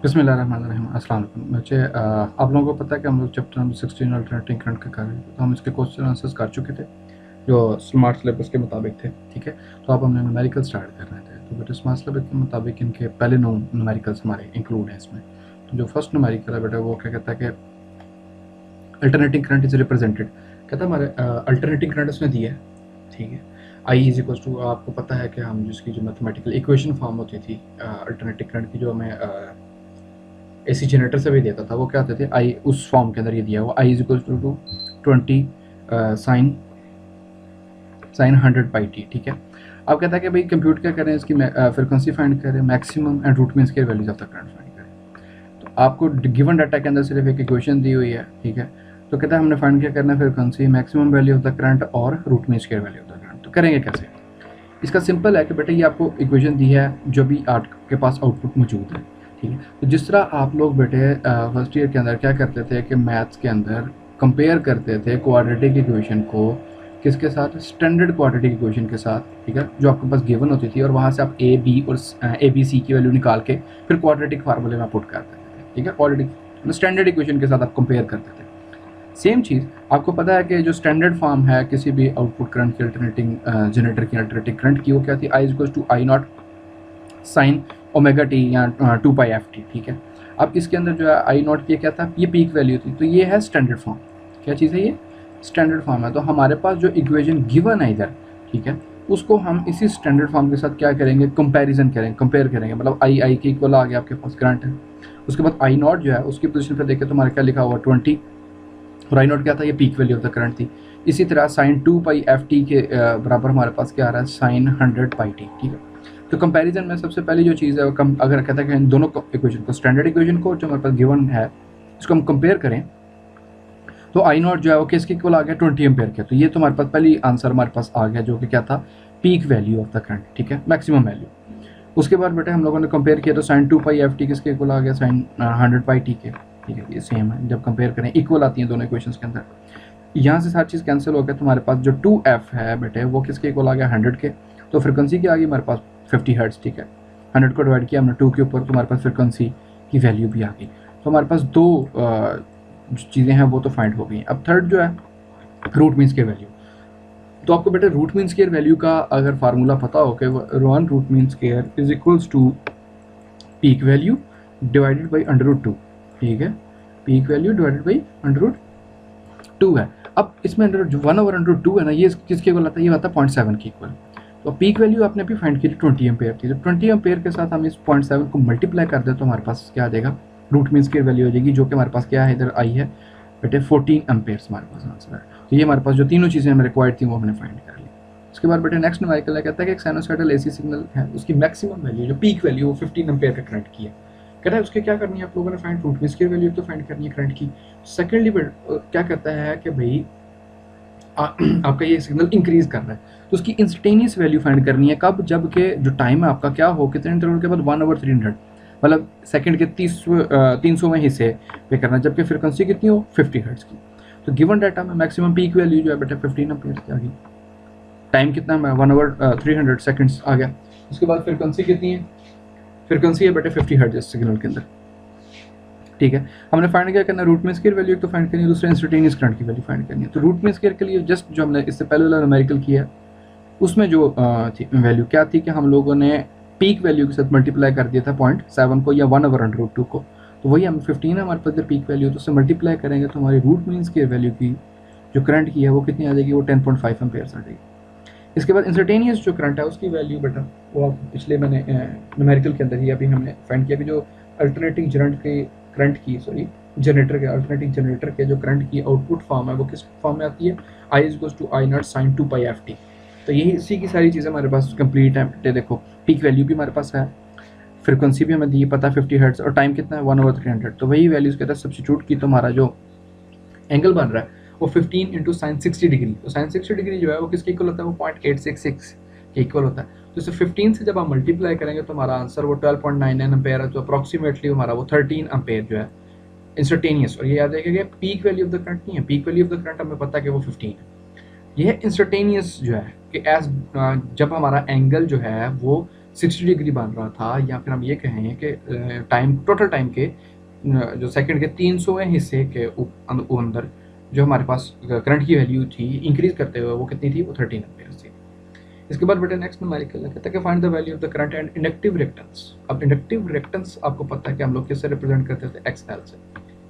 बिस्मिल्लाहिर्रहमानिर्रहीम। अस्सलाम वालेकुम बच्चे। आप लोगों को पता है कि हम लोग चैप्टर नंबर 16 अल्टरनेटिंग करंट का कर रहे थे, तो हम इसके क्वेश्चन आंसर्स कर चुके थे जो स्मार्ट सिलेबस के मुताबिक थे। ठीक है, तो अब हमने न्यूमेरिकल स्टार्ट कर रहे थे। तो बेटा स्मार्ट सिलेबस के मुताबिक इनके पहले 9 न्यूमेरिकल्स हमारे इंक्लूड हैं इसमें। तो जो फर्स्ट न्यूमेरिकल है बेटा वो क्या कहता है कि अल्टरनेटिंग करंट इज रिप्रेजेंटेड। कहता है हमारे अल्टरनेटिंग करंट उसने दिया है। ठीक है, आई इज इक्वल टू, आपको पता है कि हम जिसकी जो मैथमेटिकल इक्वेशन फॉर्म होती थी अल्टरनेटिंग करंट की, जो हमें एसी जनरेटर से भी देता था, वो क्या होते थे, आई उस फॉर्म के अंदर ये दिया हुआ I is equal to 20 sine 100 by t. ठीक है, अब कहता है कि भाई कंप्यूट क्या करें, इसकी फ्रिक्वेंसी फाइंड करें, maximum and root mean square values of the current find करें। तो आपको गिवन डाटा के अंदर सिर्फ एक इक्वेशन दी हुई है। ठीक है, तो कहता है हमने फाइंड क्या करना है, frequency, maximum value of the current और root mean square value of the current. तो करेंगे कैसे? इसका सिंपल है कि बेटा ये आपको इक्वेशन दी है जो भी आपके पास आउटपुट मौजूद है। ठीक है, तो जिस तरह आप लोग बेटे फर्स्ट ईयर के अंदर क्या करते थे कि मैथ्स के अंदर कंपेयर करते थे क्वाड्रेटिक इक्वेशन को किसके साथ, स्टैंडर्ड क्वाड्रेटिक इक्वेशन के साथ। ठीक है, जो आपके पास गिवन होती थी और वहाँ से आप ए बी और ए बी सी की वैल्यू निकाल के फिर क्वाड्रेटिक फार्मूले में पुट करते थे। ठीक है, क्वाड्रेटिक स्टैंडर्ड इक्वेशन के साथ आप कंपेयर करते थे। सेम चीज़ आपको पता है कि जो स्टैंडर्ड फॉर्म है किसी भी आउटपुट करंट की अल्टरनेटिंग जनरेटर की अल्टरनेटिंग करंट की, वो क्या थी, I equal to I not sine omega t या 2 पाई एफ टी। ठीक है, अब इसके अंदर जो है आई नॉट की क्या था, ये पीक वैल्यू थी। तो ये है स्टैंडर्ड फॉर्म। क्या चीज़ है ये? स्टैंडर्ड फॉर्म है। तो हमारे पास जो इक्वेशन गिवन है इधर, ठीक है, उसको हम इसी स्टैंडर्ड फॉर्म के साथ क्या करेंगे, कंपैरिजन करेंगे, कंपेयर करेंगे। मतलब आई के इक्वल आ गया आपके पास करंट है। उसके बाद आई नॉट जो है उसकी पोजीशन पे देखें तो हमारे क्या लिखा हुआ 20, और आई नॉट क्या था, ये peak value of the current थी। इसी तरह साइन 2 पाई एफ टी के बराबर हमारे पास क्या आ रहा है, साइन 100 पाई टी। ठीक है, तो कंपैरिजन में सबसे पहली जो चीज़ है वो अगर कहता है कि इन दोनों इक्वेशन को, स्टैंडर्ड इक्वेशन को जो हमारे पास गिवन है, इसको हम कंपेयर करें तो आई नॉट जो है वो किसके इक्वल आ गया, 20 एम्पेयर के। तो ये तो हमारे पास पहली आंसर हमारे पास आ गया, जो कि क्या था, peak value of the current. ठीक है, मैक्सिमम वैल्यू। उसके बाद बेटे हम लोगों ने कंपेयर किया तो साइन 2 पाई एफ टी किसके इक्वल आ गया, साइन 100 पाई टी के। ठीक है, ये सेम है, जब कंपेयर करें इक्वल आती हैं दोनों इक्वेशंस के अंदर। यहाँ से सारी चीज़ कैंसिल हो गया, तो हमारे पास जो 2f है बेटे वो किसके इक्वल आ गया, 100 के। तो फ्रिक्वेंसी की आ गई हमारे पास 50 हर्ट्ज। ठीक है, 100 को डिवाइड किया हमने 2 के ऊपर, तो हमारे पास फ्रिक्वेंसी की वैल्यू भी आ गई। तो हमारे पास दो चीज़ें हैं वो तो फाइंड हो गई। अब थर्ड जो है रूट मीन स्क्वायर वैल्यू। तो आपको बेटे रूट मीन स्क्वायर वैल्यू का अगर फार्मूला पता हो कि 1 root mean square is equals to peak value divided by √2। ठीक है, पीक वैल्यू डिवाइडेड बाई √2 है। अब इसमें √1/√2 है ना, ये किसके इक्वल आता है, ये आता है 0.7 के इक्वल। तो पीक वैल्यू आपने भी फाइंड की थी 20 एम्पेयर थी। तो 20 एम्पेयर के साथ हम इस 0.7 को मल्टीप्लाई कर दें तो हमारे पास क्या आ जाएगा, रूट मीन स्क्वायर वैल्यू हो जाएगी, जो कि हमारे पास क्या है, इधर आई है बेटे 14 एम्पेयर्स हमारे पास आंसर है। तो ये हमारे पास जो तीनों चीज़ें हमें रिक्वायर्ड थी वो हमने फाइंड कर ली। उसके बाद बेटे नेक्स्ट न्यूमेरिकल है, कहता है कि एक साइनोसॉइडल एसी सिग्नल है, उसकी मैक्सिमम वैल्यू जो पीक वैल्यू वो 15 एम्पेयर का करंट की है। कहता है उसके क्या करनी है आप लोगों ने find, root mean square value तो फाइंड करनी है करंट की। सेकेंडली क्या करता है कि भाई आपका ये सिग्नल इंक्रीज कर रहा है, तो उसकी इंस्टेनियस वैल्यू फाइंड करनी है। कब? जब के जो टाइम है आपका क्या हो, कितने इंटरवल के बाद 1/300, मतलब सेकंड के 300वें हिस्से पे करना, जबकि फ्रिक्वेंसी कितनी हो, 50 हर्ट्ज की। तो गिवन डाटा में मैक्सिमम पीक वैल्यू जो है बेटा 15 एम्पेयर की आ गई। टाइम कितना है, 1/300 सेकंड्स आ गया। उसके बाद फ्रिक्वेंसी कितनी है, फ्रिक्वेंसी है बेटे 50 हर्ट्ज इस सिग्नल के अंदर। ठीक है, हमने फाइंड क्या करना है, रूट मीन स्क्वायर वैल्यू तो फाइंड करनी है, दूसरे इंस्टेंटेनियस करंट की वैल्यू फाइंड करनी है। तो रूट मीन स्क्वायर के लिए जस्ट जो हमने इससे पहले वाला न्यूमेरिकल किया उसमें जो वैल्यू क्या थी कि हम लोगों ने पीक वैल्यू के साथ मल्टीप्लाई कर दिया था 0.7 को या 1/√2 को। तो वही हम 15 है हमारे पास जब पीक वैल्यू, तो उससे मल्टीप्लाई करेंगे तो हमारी रूट मीन स्क्वायर वैल्यू की जो करंट की है वो कितनी आ जाएगी, वो 10.5 एम्पेयर आ जाएगी। इसके बाद इंस्टेंटेनियस जो करंट है उसकी वैल्यू बेटा वो आप पिछले मैंने न्यूमेरिकल के अंदर ही अभी हमने फाइंड किया कि जो अल्टरनेटिंग करंट की जनरेटर के अल्टरनेटिंग जनरेटर के जो करंट की आउटपुट फॉर्म है वो किस फॉर्म में आती है, I is goes to I not sine 2 pi f t. तो यही इसी की सारी चीज़ें हमारे पास कंप्लीट है। देखो पीक वैल्यू भी हमारे पास है, फ्रिक्वेंसी भी हमें दी पता 50 हर्ट्ज, और टाइम कितना है 1/300। तो वही वैल्यूज़ के अंदर सब्सिट्यूट की तो हमारा जो एंगल बन रहा है वो 15 इंटू साइन 60 डिग्री। तो साइन 60 डिग्री जो है वो किसके इक्वल होता है, वो 0.866 के इक्वल होता है। तो इसे 15 से जब आप मल्टीप्लाई करेंगे तो हमारा आंसर वो 12.99 एम्पेयर है। तो अप्रॉक्सीमेटली हमारा वो 13 एम्पेयर जो है इंस्टेंटेनियस। और ये याद रखिएगा peak value of the current नहीं है, peak value of the current हमें पता है कि वो 15 है। यह इंस्टेंटेनियस जो है कि एज जब हमारा एंगल जो है वो 60 डिग्री बन रहा था, या फिर हम ये कहें कि टाइम, टोटल टाइम के जो सेकंड के 300वें हिस्से के अंदर जो हमारे पास करंट की वैल्यू थी इंक्रीज करते हुए वो कितनी थी, वो 13 एम्पेयर थी। इसके बाद बेटा नेक्स्ट न्यूमेरिकल कहता है कि find the value of the current and inductive reactance. अब इंडक्टिव रिएक्टेंस आपको पता है कि हम लोग किससे रिप्रेजेंट करते थे, एक्सएल से।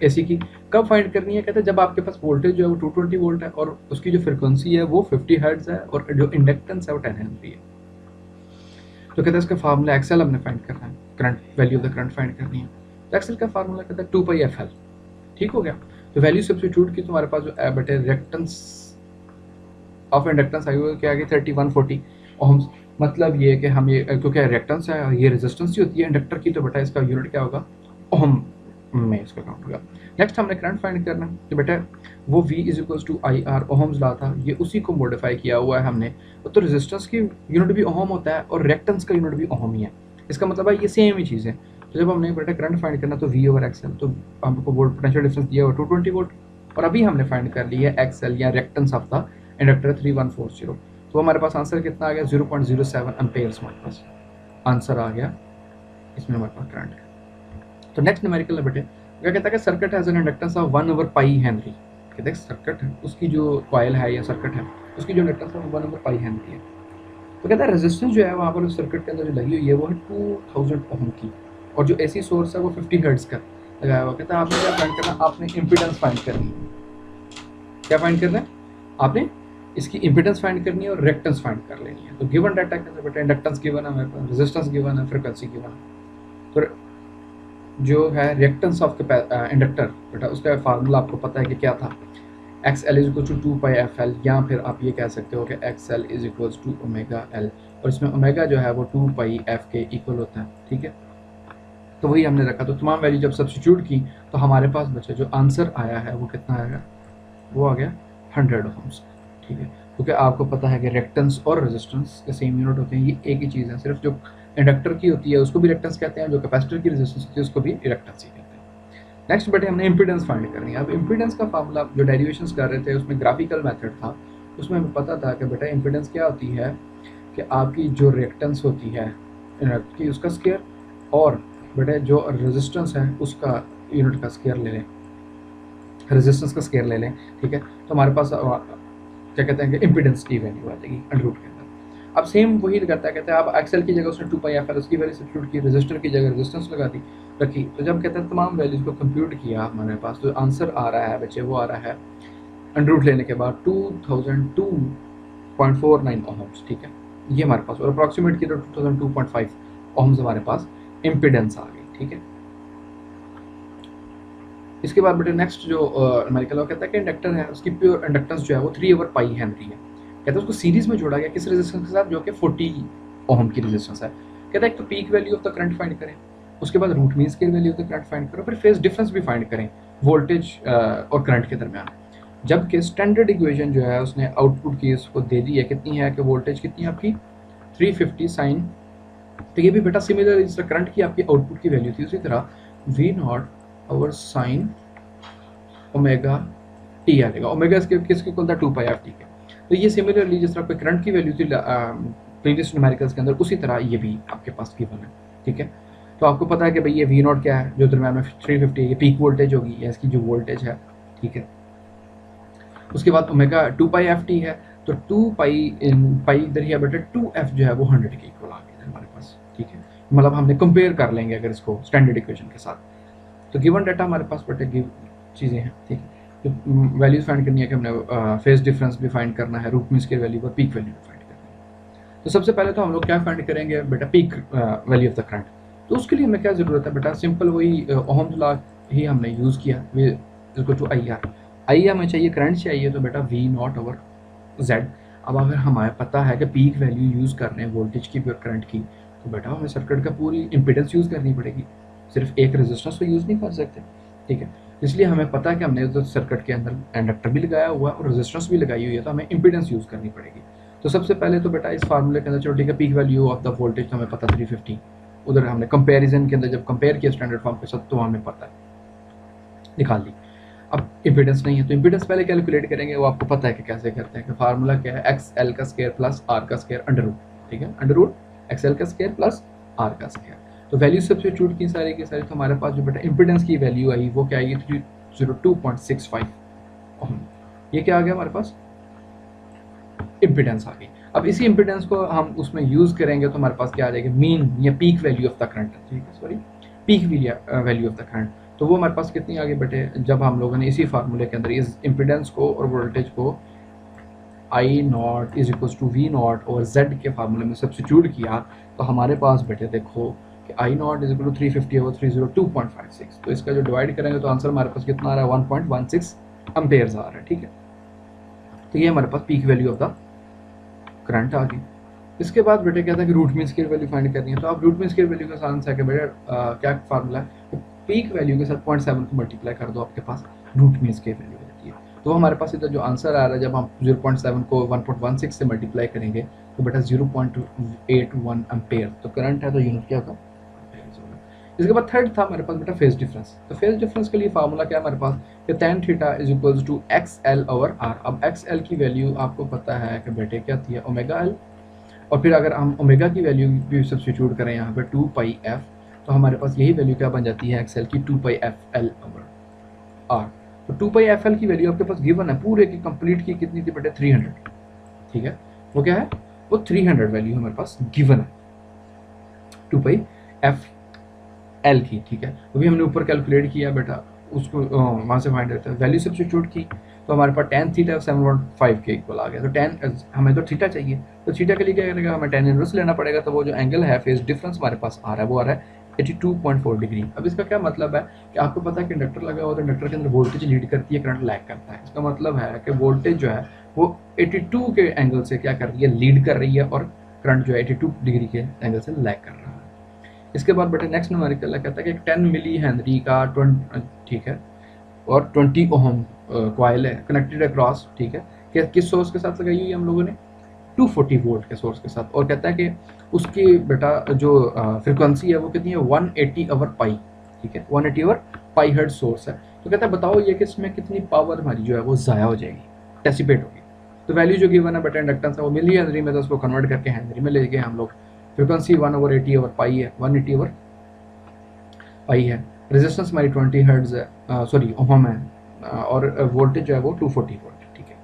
एसी की कब फाइंड करनी है, कहते हैं जब आपके पास वोल्टेज जो है वो 220 वोल्ट है और उसकी जो फ्रिक्वेंसी है वो 50 हर्ट्ज है और जो इंडक्टेंस है वो 10 हेनरी है। तो कहते हैं इसका फार्मूला एक्सएल हमने फाइंड करना है, current value of the current find करनी है। तो एक्सएल का फार्मूला कहता है 2πfl। ठीक हो गया। तो वैल्यू सब्स्टिट्यूट की तुम्हारे पास जो बेटे रिएक्टेंस ऑफ इंडक्टेंस आई हुई क्या आ गई 3140 ओम्स। मतलब ये कि हम ये क्योंकि रिएक्टेंस है और ये रेजिस्टेंस होती है इंडक्टर की, तो बेटा इसका यूनिट क्या होगा, ओम में इसका काउंट होगा। नेक्स्ट हमने करंट फाइंड करना है, तो बेटा वो V is equals to IR Ohm's law था, ये उसी को मॉडिफाई किया हुआ है हमने। तो रेजिस्टेंस की यूनिट भी ओम होता है और रिएक्टेंस का यूनिट भी ओम ही है, इसका मतलब है ये सेम ही चीज़ है। तो जब हमने बेटा करंट फाइंड करना तो V ओवर एक्सएल, तो हमको वोल्ट पोटेंशियल डिफरेंस दिया हुआ 220 वोल्ट, और अभी हमने फाइंड कर लिया है एक्सएल या रिएक्टेंस ऑफ द इंडक्टर 3140। तो हमारे पास आंसर कितना आ गया 0.07 एम्पेयर्स हमारे पास आंसर आ गया, इसमें हमारे पास करंट है। तो नेक्स्ट न्यूमेरिकल है बेटे क्या कहता है कि circuit has an inductance of 1/π henry. कहते हैं सर्किट है उसकी जो कॉइल है या सर्किट है उसकी जो इंडक्टेंस है 1/π हेनरी है। तो कहता है रेजिस्टेंस जो है वहाँ पर उस सर्किट के अंदर जो लगी हुई है वो है 2000 ओम की, और जो एसी सोर्स है वो 50 हर्ट्ज का लगाया हुआ। कहता है आपने क्या फाइंड करना, आपने इम्पीडेंस फाइंड करनी है। क्या फाइंड करना है आपने, इसकी इम्पीडेंस फाइंड करनी है और रिएक्टेंस फाइंड कर लेनी है। तो गिवन डाटा के अंदर बेटा इंडक्टेंस गिवन है हमारे पास, रेजिस्टेंस गिवन है, फ्रीक्वेंसी गिवन है। तो जो है रिएक्टेंस ऑफ इंडक्टर बेटा उसका फार्मूला आपको पता है कि क्या था, XL is equal to 2πfl, या फिर आप ये कह सकते हो कि XL is equal to omega L, और इसमें ओमेगा जो है वो 2πf के इक्वल होता है। ठीक है, तो वही हमने रखा। तो तमाम वैल्यू जब सब्स्टिट्यूट की तो हमारे पास बचा जो आंसर आया है वो कितना आएगा, वो आ गया 100 ओम्स। ठीक है, क्योंकि आपको पता है कि रिएक्टेंस और रेजिस्टेंस के सेम यूनिट होते हैं, ये एक ही चीज़ है, सिर्फ जो इंडक्टर की होती है उसको भी रिएक्टेंस कहते हैं, जो कैपेसिटर की रेजिस्टेंस होती है उसको भी रिएक्टेंस ही कहते हैं। नेक्स्ट बेटे हमने इंपीडेंस फाइंड करनी है। अब इंपीडेंस का फार्मूला जो डेरिवेशंस कर रहे थे उसमें ग्राफिकल मेथड था, उसमें हमें पता था कि बेटा इंपीडेंस क्या होती है कि आपकी जो रिएक्टेंस होती है की उसका स्क्वायर, और बेटा जो रेजिस्टेंस है उसका यूनिट का स्क्वायर ले लें, रेजिस्टेंस का स्क्वायर ले लें। ठीक है, तो हमारे पास क्या कहते हैं कि इंपीडेंस की वैल्यू आ जाएगी अंडर रूट के अंदर। अब सेम वही करता है, कहते हैं आप एक्सएल की जगह उसने 2πfl उसकी वैल्यू सब्स्टिट्यूट की, रेजिस्टर की जगह रेजिस्टेंस लगा दी रखी। तो जब कहते हैं तमाम वैल्यूज को कंप्यूट किया हमारे पास जो आंसर आ रहा है बच्चे वो आ रहा है अंडर रूट लेने के बाद 2002.49 ओम्स। ठीक है, ये हमारे पास, और अप्रॉक्सीमेट की तो 2002.5 ओम्स हमारे पास इम्पीडेंस आ गई। ठीक है, इसके बाद बेटे नेक्स्ट जो न्यूमेरिकल वो कहता है कि इंडक्टर है उसकी प्योर इंडक्टेंस जो है वो 3/π हेनरी है। कहता है उसको सीरीज में जोड़ा गया किस रेजिस्टेंस के साथ, जो कि 40 ओम की रेजिस्टेंस है। कहता है एक तो peak value of the current find करें, उसके बाद root mean square value of the current find करो, फिर फेज डिफरेंस भी फाइंड करें वोल्टेज और करंट के दरमियान। जबकि स्टैंडर्ड इक्वेशन जो है उसने आउटपुट की उसको दे दी है कितनी है कि वोल्टेज कितनी है आपकी 350 साइन। तो ये भी बेटा सिमिलर इस करंट की आपकी आउटपुट की वैल्यू थी, उसी तरह V0 और साइन ओमेगा टी आएगा। ओमेगा किसके इक्वल था 2πf के। तो ये सिमिलरली जिस तरह कोई करंट की वैल्यू थी प्रीवियस न्यूमेरिकल्स के अंदर, उसी तरह ये भी आपके पास गिवन है। ठीक है, तो आपको पता है कि भाई ये V0 क्या है जो दरम्यान में 350 है, ये पीक वोल्टेज होगी या इसकी जो वोल्टेज है। ठीक है, उसके बाद ओमेगा 2πft है, तो 2π इधर ही बेटा 2f जो है वो 100 के इक्वल आ गया हमारे पास। ठीक है, मतलब हमने कंपेयर कर लेंगे अगर इसको स्टैंडर्ड इक्वेशन के साथ। तो गिवन डाटा हमारे पास बेटे गिव चीज़ें हैं। ठीक है, तो वैल्यूज फाइंड करनी है कि हमने फेज डिफरेंस भी फाइंड करना है, रूट मीन स्क्वायर वैल्यू और पीक वैल्यू भी फाइंड करनी है। तो सबसे पहले तो हम लोग क्या फाइंड करेंगे बेटा, peak value of the current. तो उसके लिए हमें क्या ज़रूरत है बेटा, सिंपल वही ओहम्स लॉ ही हमने यूज़ किया, इक्वल टू आई हमें चाहिए, करंट चाहिए, तो बेटा V0 ओवर Z। अब अगर हमें पता है कि पीक वैल्यू यूज़ कर रहे हैं वोल्टेज की और करंट की, तो बेटा हमें सर्किट का पूरी इम्पीडेंस यूज़ करनी पड़ेगी, सिर्फ एक रेजिस्टेंस तो यूज़ नहीं कर सकते। ठीक है, इसलिए हमें पता है कि हमने उस सर्किट के अंदर इंडक्टर भी लगाया हुआ है और रेजिस्टेंस भी लगाई हुई है, तो हमें इम्पीडेंस यूज़ करनी पड़ेगी। तो सबसे पहले तो बेटा इस फार्मूले के अंदर चलो ठीक है, peak value of the voltage तो हमें पता 350, उधर हमने कंपेरिजन के अंदर जब कंपेयर किया स्टैंडर्ड फॉर्म के साथ तो हमें पता है, निकाल ली। अब इम्पीडेंस नहीं है तो इम्पीडेंस पहले कैलकुलेट करेंगे, वो आपको पता है कि कैसे करते हैं, कि फार्मूला क्या है, XL का स्क्वायर प्लस R का स्क्वायर अंडर रूट। ठीक है, अंडर रूट XL का स्क्वायर प्लस R का स्क्वायर। तो वैल्यू सब्स्टिट्यूट की सारी की सारी, तो हमारे पास जो बेटा इम्पिडेंस की वैल्यू आई वो क्या आएगी 302.65 ओम। ये क्या आ गया हमारे पास, इम्पिडेंस आ गई। अब इसी इम्पिडेंस को हम उसमें यूज़ करेंगे तो हमारे पास क्या आ जाएगा, मीन या peak value of the current, ठीक है, sorry peak value of the current. तो वो हमारे पास कितनी आ गई बेटे, जब हम लोगों ने इसी फार्मूले के अंदर इस इम्पिडेंस को और वोल्टेज को I not is equal to V not और जेड के फार्मूले में सब्स्टिट्यूट किया, तो हमारे पास बेटे देखो कि I not is equal to 350 over 302.56। तो इसका जो डिवाइड करेंगे तो आंसर हमारे पास कितना आ रहा है, 1.16 एम्पेयर्स आ रहा है, ठीक है। तो ये हमारे पास peak value of the current आ गई। इसके बाद बेटे कहता है कि root mean square value find करनी है। तो आप रूट मीन स्क्वायर वैल्यू का आसान सा है बेटे क्या फार्मूला है, पीक वैल्यू के साथ 0.7 को मल्टीप्लाई कर दो, आपके पास रूट मीन स्क्वायर वैल्यू रहती है। तो हमारे पास इधर जो आंसर आ रहा है, जब हम 0.7 को 1.16 से मल्टीप्लाई करेंगे तो बेटा 0.81 एम्पेयर, तो करंट है तो यूनिट क्या होगा। इसके बाद थर्ड था हमारे पास बेटा फेज डिफरेंस। तो फेज डिफरेंस के लिए फार्मूला क्या है हमारे पास, कि tan theta is equals to XL over R। अब XL की वैल्यू आपको पता है कि बेटे क्या थी, ओमेगा L, और फिर अगर हम ओमेगा की वैल्यू भी सब्स्टिट्यूट करें यहाँ पे 2 पाई f, तो हमारे पास यही वैल्यू क्या बन जाती है XL की 2 पाई FL ओवर R। तो 2 पाई FL की वैल्यू आपके पास गिवन है, पूरे की कंप्लीट की कितनी थी बेटे 300, ठीक है, वो क्या है, वो 300 वैल्यू हमारे पास गिवन है 2 पाई FL की, ठीक है। वो भी हमने ऊपर कैलकुलेट किया बेटा, उसको वहाँ से फाइंड करते हैं, वैल्यू सब्स्टिट्यूट की तो हमारे पास tan थीटा 7.5 के इक्वल आ गया। तो tan हमें तो थीटा चाहिए, तो थीटा के लिए क्या करेगा, हमें tan इनवर्स लेना पड़ेगा। तो वो जो एंगल है फेज डिफरेंस हमारे पास आ रहा है वो आ रहा है 82.4 डिग्री। अब इसका क्या मतलब है कि आपको पता है कि इंडक्टर लगा हुआ, तो इंडक्टर के अंदर वोल्टेज लीड करती है, करंट लैग करता है। इसका मतलब है कि वोल्टेज जो है वो 82 के एंगल से क्या कर रही है, लीड कर रही है, और करंट जो है 82 डिग्री के एंगल से लैग कर रहा है। इसके बाद बेटा नेक्स्ट न्यूमेरिकल कहता है कि 10 मिली हेनरी का 20, ठीक है, और 20 ओहम कॉइल है कनेक्टेड अक्रॉस, ठीक है, कि किस सोर्स के साथ लगाई हुई है हम लोगों ने, 240 वोल्ट के सोर्स के साथ। और कहता है कि उसकी बेटा जो फ्रिक्वेंसी है वो कितनी है, 180 ओवर पाई, ठीक है, 180 ओवर पाई हर्ट्ज सोर्स है। तो कहता है बताओ ये कि इसमें कितनी पावर हमारी जो है वो ज़ाया हो जाएगी, डेसिपेट होगी। तो वैल्यू जो गिवन है बेटा इंडक्टेंस है वो मिली हेनरी में, तो उसको कन्वर्ट करके हेनरी में ले गए हम लोग। फ्रिक्वेंसी 1/80 ओवर पाई है, 180 ओवर पाई है। रेजिस्टेंस हमारी 20 हर्ट्ज है, सॉरी ओहम है, और वोल्टेज जो है वो 240 वोल्ट, ठीक है।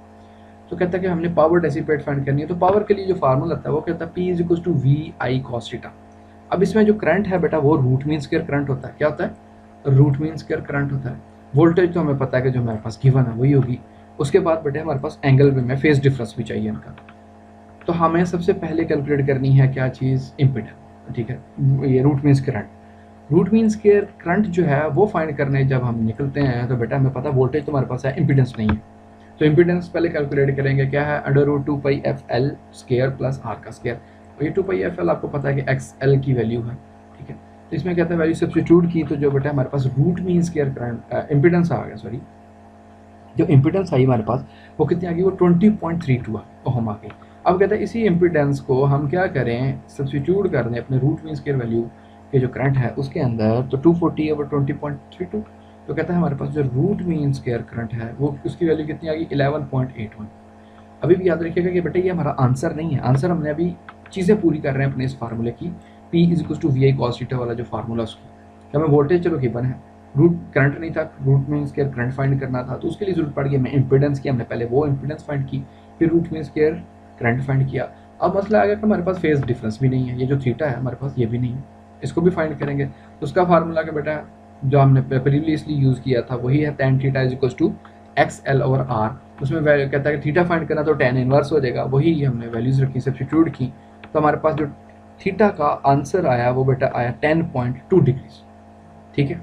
तो कहता है कि हमने पावर डेसिपेट फाइंड करनी है। तो पावर के लिए जो फार्मूला आता है वो कहता है P is equal to VI cos theta. अब इसमें जो करंट है बेटा वो रूट मीन स्क्वायर करंट होता है। क्या होता है, रूट मीन स्क्वायर करंट होता है। वोल्टेज तो हमें पता है कि जो हमारे पास गिवन है वही होगी। उसके बाद बेटे हमारे पास एंगल में फेज डिफरेंस भी चाहिए इनका। तो हमें सबसे पहले कैलकुलेट करनी है क्या चीज़, इम्पिडेंस, ठीक है, ये root mean current. Root mean square current जो है वो फाइंड करने जब हम निकलते हैं तो बेटा हमें पता है वोल्टेज तो हमारे पास है, इम्पिडेंस नहीं है। तो इम्पिडेंस पहले कैलकुलेट करेंगे, क्या है, √2 पाई FL स्क्वायर प्लस R का स्क्वायर। और ये 2 पाई FL आपको पता है कि XL की वैल्यू है, ठीक है। तो इसमें कहता है वैल्यू सब्स्टिट्यूट की, तो जो बेटा हमारे पास root mean square current impedance आ गया, सॉरी जो इम्पिडेंस आई हमारे पास वो कितनी आ गई, वो 20.32 ओहम आ गई। अब कहता है इसी इम्पिडेंस को हम क्या करें, सब्स्टिट्यूट कर दें अपने रूट मीन स्क्वायर वैल्यू के जो करंट है उसके अंदर, तो 240 ओवर 20.32। तो कहता है हमारे पास जो रूट मीन स्क्वायर करंट है वो उसकी वैल्यू कितनी आ गई, 11.81। अभी भी याद रखिएगा कि बेटा ये हमारा आंसर नहीं है, आंसर हमने अभी चीज़ें पूरी कर रहे हैं अपने इस फार्मूले की, P is equal to VI cos theta वाला जो फार्मूला उसकी। हमें वोल्टेज चलो गिवन है, रूट करंट नहीं था, root mean square current find करना था, तो उसके लिए जरूरत पड़ गई हमें इम्पिडेंस की। हमने पहले वो इम्पिडेंस फाइंड की, फिर root mean square current find किया। अब मसला आ गया कि हमारे पास फेज डिफरेंस भी नहीं है, ये जो थीटा है हमारे पास ये भी नहीं है, इसको भी फाइंड करेंगे। तो उसका फार्मूला क्या बेटा जो हमने प्रीवियसली यूज़ किया था वही है tan theta is equal to XL over R। उसमें वैल्यू कहता है कि थीटा फाइंड करना तो tan इनवर्स हो जाएगा, वही हमने वैल्यूज़ रखी, सब्स्टिट्यूट की। तो हमारे पास जो थीटा का आंसर आया वो बेटा आया 10.2 डिग्रीज, ठीक है।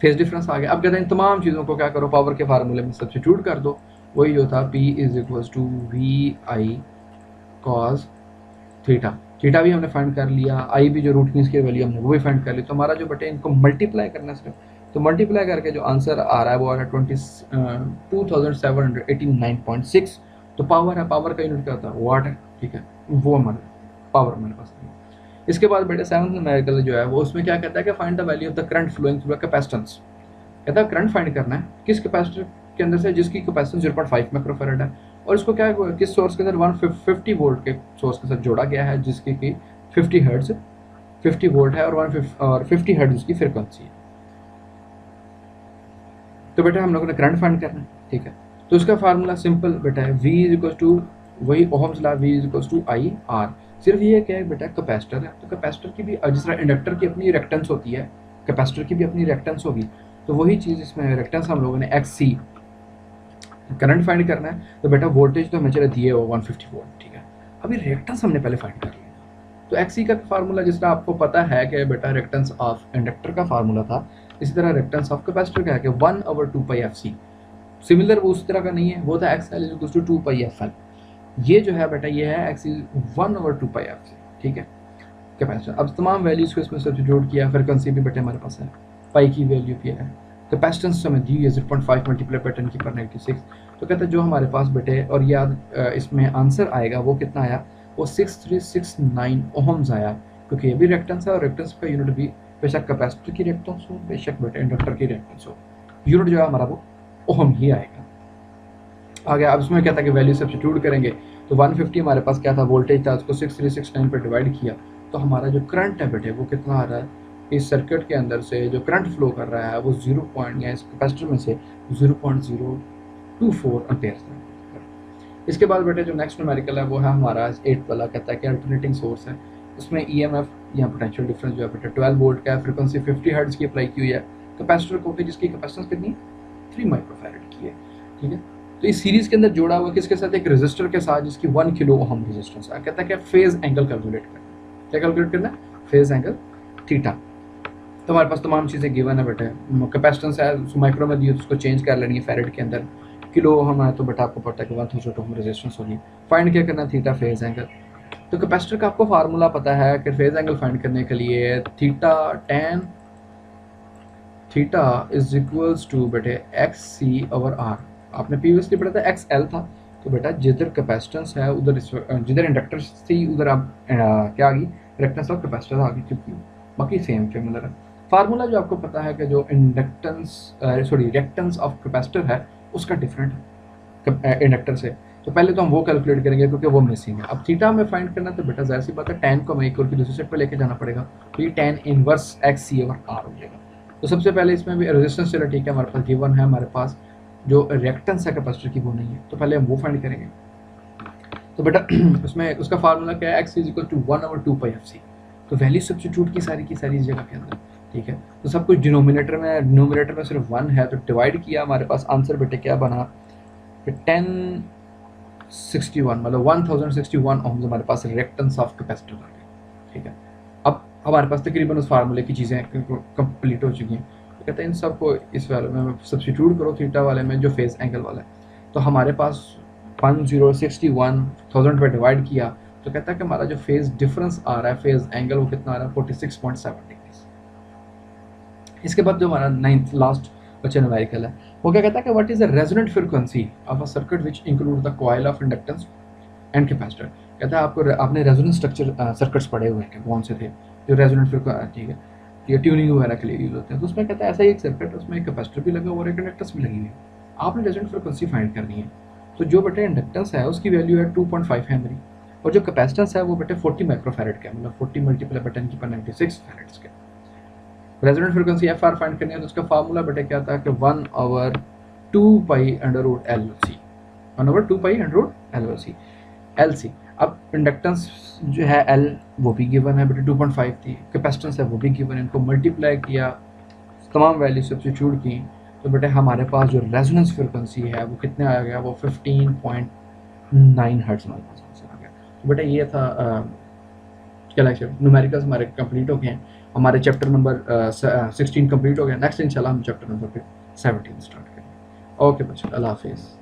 फेज डिफरेंस आ गया। अब कहते हैं इन तमाम चीज़ों को क्या करो, पावर के फार्मूले में सब्स्टिट्यूट कर दो, वही जो था P is equal to VI cos theta. Theta भी हमने फाइंड कर लिया, आई भी जो रूट मीन की वैल्यू हमने वो भी फाइंड कर ली। तो हमारा जो बेटे इनको मल्टीप्लाई करना सिर्फ, तो मल्टीप्लाई करके जो आंसर आ रहा है वो आ रहा है 2789.6। तो पावर है, पावर का यूनिट क्या होता है, वाट है, ठीक है, वो हमारा पावर हमारे पास है। इसके बाद बेटे सेवंथ न्यूमेरिकल जो है वो उसमें क्या कहता है कि find the value of the current flowing through the capacitance. कहता है करंट फाइंड करना है किस कैपेसिटर के अंदर से, जिसकी कैपेसिटेंस 0.5 माइक्रोफैराड है। और इसको क्या किस सोर्स के साथ 150 वोल्ट के सोर्स के साथ जोड़ा गया है, जिसकी कि 50 हर्ट्ज 50 वोल्ट है और 50 हर्ट्ज उसकी फ्रिक्वेंसी है। तो बेटा हम लोगों ने करंट फाइंड करना है, ठीक है। तो उसका फार्मूला सिंपल बेटा है, V इज इक्वल टू वही Ohm's law, V is equal to I R. सिर्फ ये क्या है बेटा, कैपेसिटर है, तो कैपेसिटर की भी जिस तरह इंडक्टर की अपनी रिएक्टेंस होती है, कैपेसिटर की भी अपनी रिएक्टेंस होगी। तो वही चीज़ इसमें रिएक्टेंस हम लोगों ने XC करंट फाइंड करना है। तो बेटा वोल्टेज तो हमें चले दिए हो 150 वोल्ट, ठीक है। अभी रिएक्टेंस हमने पहले फाइंड कर लिया। तो XC का फार्मूला जिस तरह आपको पता है कि बेटा रिएक्टेंस ऑफ इंडक्टर का फार्मूला था, इसी तरह रिएक्टेंस ऑफ कैपेसिटर का है कि 1/2πfc। सिमिलर वो उस तरह का नहीं है, वो था XL इक्वल्स टू 2πfl। ये जो है बेटा ये है XC 1/2πfc, ठीक है, कैपेसिटर। अब तमाम वैल्यूज को इसमें सब्स्टिट्यूट किया, फ्रीक्वेंसी भी बेटे हमारे पास है, पाई की वैल्यू भी है, कैपेसिटेंस हमें दी है 0.5 मल्टीप्लाई बाय 10⁻⁶। तो कहते हैं जो हमारे पास बेटे, और याद इसमें आंसर आएगा वो कितना आया, वो 6369 ओहम्स आया, क्योंकि ये भी रिएक्टेंस है और रिएक्टेंस का यूनिट भी बेशक कैपेसिटर की रिएक्टेंस हो, बेशक बेटे इंडक्टर की रिएक्टेंस हो, यूनिट जो है हमारा वो ओहम ही आएगा। आगे अब इसमें क्या था कि वैल्यू सब्स्टिट्यूट करेंगे, तो 150 हमारे पास क्या था, वोल्टेज था, उसको 6369 पर डिवाइड किया, तो हमारा जो करंट है बेटे वो कितना आ रहा है, इस सर्किट के अंदर से जो करंट फ्लो कर रहा है वो 0 पॉइंट या इस कैपेसिटर में से 0.024 एम्पेयर था। इसके बाद बेटे जो नेक्स्ट न्यूमेरिकल है वो है हमारा 8 वाला, कहता है कि अल्टरनेटिंग सोर्स है, उसमें EMF या पोटेंशियल डिफरेंस जो है बेटा 12 वोल्ट का है, फ्रीक्वेंसी 50 हर्ट्ज की अप्लाई की हुई है, कैपेसिटर को कि जिसकी कैपेसिटेंस कितनी 3 माइक्रोफैरड की है, ठीक है। तो इस सीरीज के अंदर जोड़ा हुआ किसके साथ, एक रेजिस्टर के साथ जिसकी 1 किलो ओहम रेजिस्टेंस है। कहता है कि फेज एंगल कैलकुलेट करना, क्या कैलकुलेट करना है, फेज एंगल थीटा। तो हमारे पास तमाम चीज़ें गिवन है बेटे, कैपेसिटेंस है उसको माइक्रो में दी है तो उसको चेंज कर लेनी है फैरेड के अंदर, किलो ओहम है तो बेटा आपको पता है कि 1000 ओहम रेजिस्टेंस होगी। फाइंड क्या करना है, थीटा फेज एंगल। तो कैपेसिटर का आपको फार्मूला पता है कि फेज एंगल फाइंड करने के लिए theta tan theta is equals to बेटे XC/R। आपने प्रीवियसली पढ़ा था XL था, तो बेटा जिधर कैपेसिटेंस है उधर जिधर इंडक्टर थी उधर आप क्या आ गई, रिएक्टेंस ऑफ कैपेसिटर आ गई, क्योंकि बाकी सेम सिमिलर है। फार्मूला जो आपको पता है कि जो रिएक्टेंस ऑफ कैपेसिटर है उसका डिफरेंट है इंडक्टर से, तो पहले तो हम वो कैलकुलेट करेंगे क्योंकि वो मिसिंग है। अब थीटा में फाइंड करना तो बेटा जाहिर सी बात है tan को हमें इक्वल की दूसरी साइड पर लेके जाना पड़ेगा, तो ये tan इनवर्स XC/R हो जाएगा। तो सबसे पहले इसमें भी रेजिस्टेंस चला, ठीक है, हमारे पास गिवन है, हमारे पास जो रिएक्टेंस है कैपेसिटर की वो नहीं है, तो पहले हम वो फाइंड करेंगे। तो बेटा उसमें उसका फार्मूला क्या है, X is equal to 1/2πfc। तो वैल्यू सब्स्टिट्यूट की सारी इस जगह के अंदर, ठीक है। तो सब कुछ डिनोमिनेटर में सिर्फ 1 है, तो डिवाइड किया, हमारे पास आंसर बेटे क्या बना, 1061 मतलब 1061 ओम्स हमारे पास रिएक्टेंस ऑफ कैपेसिटर आ गया, ठीक है। अब हमारे पास तकरीबन उस फार्मूले की चीज़ें कंप्लीट हो चुकी हैं। तो कहते हैं इन सबको इस वाले में सब्स्टिट्यूट करो, थीटा वाले में जो फेज एंगल वाला है, तो हमारे पास 1061,000 पे डिवाइड किया, तो कहता है कि हमारा जो फेज डिफरेंस आ रहा है, फेज एंगल वो कितना आ रहा है, 46.7 डिग्रीज। इसके बाद जो हमारा 9th लास्ट बच्चा न्यूमेरिकल है वो क्या कहता है कि what is the resonant frequency of a circuit which include the coil of inductance and capacitor. कहता है आपने रेजोनेंट स्ट्रक्चर सर्किट्स पढ़े हुए हैं, कौन से थे जो रेजोनेंट फ्रीक्वेंसी, ठीक है, ये ट्यूनिंग वगैरह के लिए यूज होते हैं। तो उसमें कहता है ऐसा ही एक सर्किट, उसमें एक कैपेसिटर भी लगा हुआ और एक इंडक्टेंस भी लगी हुई है, आपने रेजोनेंट फ्रीक्वेंसी फाइंड करनी है। तो जो बेटे इंडक्टेंस है उसकी वैल्यू है 2.5 हेनरी और जो कैपेसिटेंस है वो बेटे 40 माइक्रोफैरड का, मतलब 40 मल्टीप्लाई बाय 10⁻⁶ फैरड्स के। रेजोनेंट फ्रीक्वेंसी FR फाइंड करनी है, तो उसका फार्मूला बेटे क्या था कि 1/2π√LC 1/2π√LC LC। अब इंडक्टेंस जो है L वो भी गिवन है बेटे 2.5 थी, कैपेसिटेंस है वो भी गिवन है, इनको मल्टीप्लाई किया, तमाम वैल्यू सब्स्टिट्यूट की, तो बेटे हमारे पास जो रेजोनेंस फ्रीक्वेंसी है वो कितने आ गया, वो 15.9 हर्ट्ज हमारे पास आंसर आ गया। तो बेटा ये था क्या लेक्चर, न्यूमेरिकल्स हमारे कंप्लीट हो गए हैं, हमारे चैप्टर नंबर 16 कंप्लीट हो गया। नेक्स्ट इंशाल्लाह हम चैप्टर नंबर 17 स्टार्ट करेंगे। ओके बच्चों, अल्लाह हाफिज़।